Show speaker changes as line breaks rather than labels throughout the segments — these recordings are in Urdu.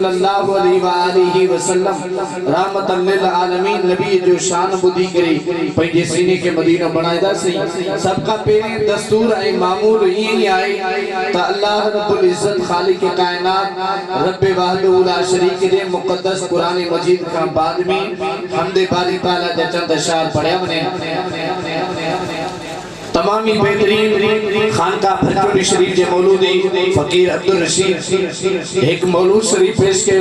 صلی اللہ علیہ وآلہ وسلم رحمت للعالمین نبی جو شان بدھی کرے پنجے سینے کے مدینہ بنائے دا سی سب کا پہلے دستور آئے معمول یہی آئے تا اللہ رب العزت خالق کائنات رب واحد اولا شریک دے مقدس قرآن مجید کا بعد میں حمد باری تعالیٰ جا چند اشعار پڑھے ہمنے تمامی بہترین خانقاہ پھرچوڑی شریف جے مولودی فقیر عبدالرشید ایک مولود شریف پیش کے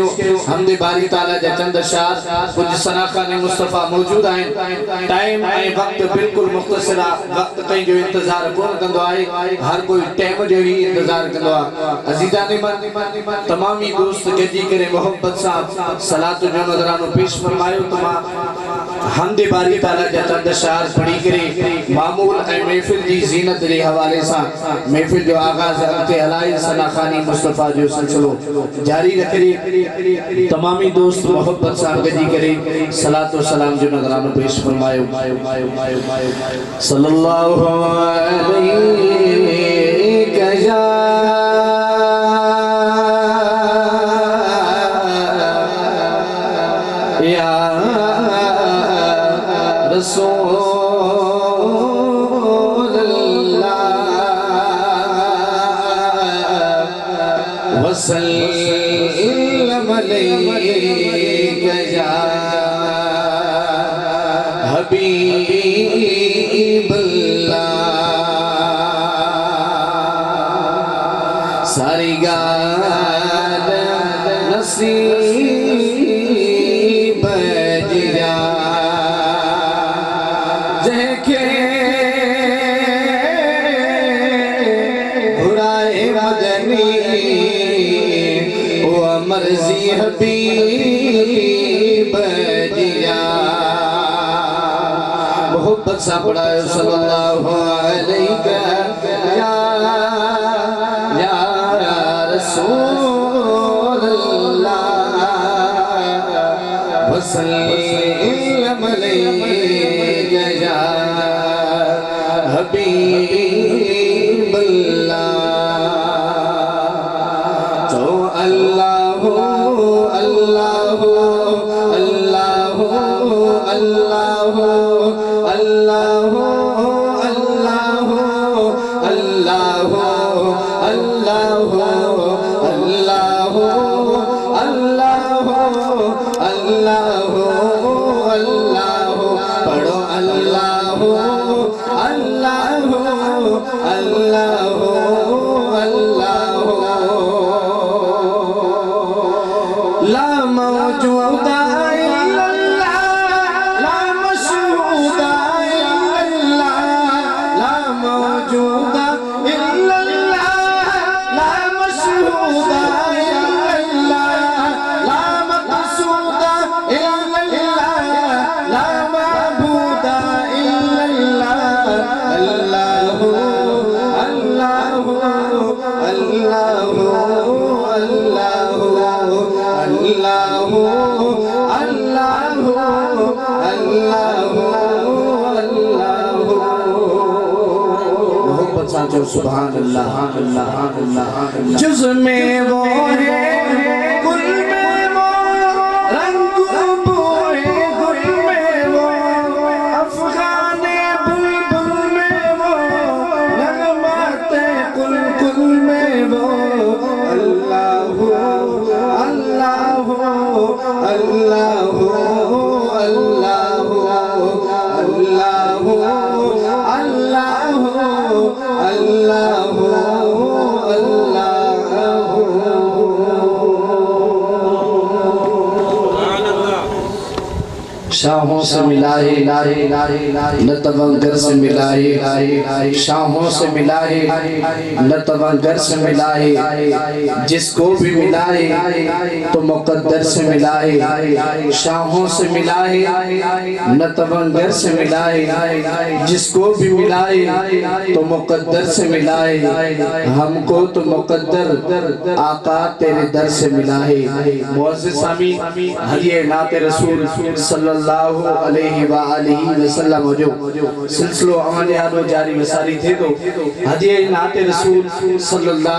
حمد باری تعالیٰ جا چند اشعار کچھ سناخان مصطفیٰ موجود آئیں ٹائم آئیں وقت بالکل مختصرہ وقت کہیں جو انتظار کون کندو آئے ہر کوئی ٹائم جو ہی انتظار کندو آئے عزیزان من تمامی دوست جدی کرے محبت صاحب صلاة جو نظرانو پیش فرمائے تمام حمد باری تعالیٰ جا چند اشعار پڑھی کرے معمول محفل دی زینت دے حوالے سا محفل جو آغاز اگتے علائی سناخانی مصطفیٰ جو سلسلو جاری رکھے تمامی دوست محبت سے آگدی کرے صلاة و سلام جو نظرانو پیش فرمائے صلی اللہ علیہ یا رسول وسلم علیک یا حبیب اللہ ساری گال نصیب جیا جہکے برائے مدنی مرضی حبیب جیا محبت سا پڑھائے صلی اللہ علیہ یا رسول اللہ وسلم علیہ یا حبیب اللہ تو اللہ سبحان اللہ جز میں وہ ہے گل میں وہ رنگ بوئے گل میں وہ افغان بلبل میں وہ نغمات کل کل میں وہ اللہ اللہ اللہ شاہوں سے ملائے نتوانگر سے ملائے شاہوں سے ملائے نتوانگر سے ملائے جس کو بھی ملائے تو مقدر سے ملائے شاہوں سے ملائے نتوانگر سے ملائے جس کو بھی ملائے تو مقدر سے ملائے ہم کو تو مقدر آقا تیرے در سے ملائے معزز سامعین ہدیہ نعت رسول صلی اللہ علیہ وآلہ وسلم جو سلسلو عملیات و جاری وساری تھے تو ہدیہ نعت رسول صلی اللہ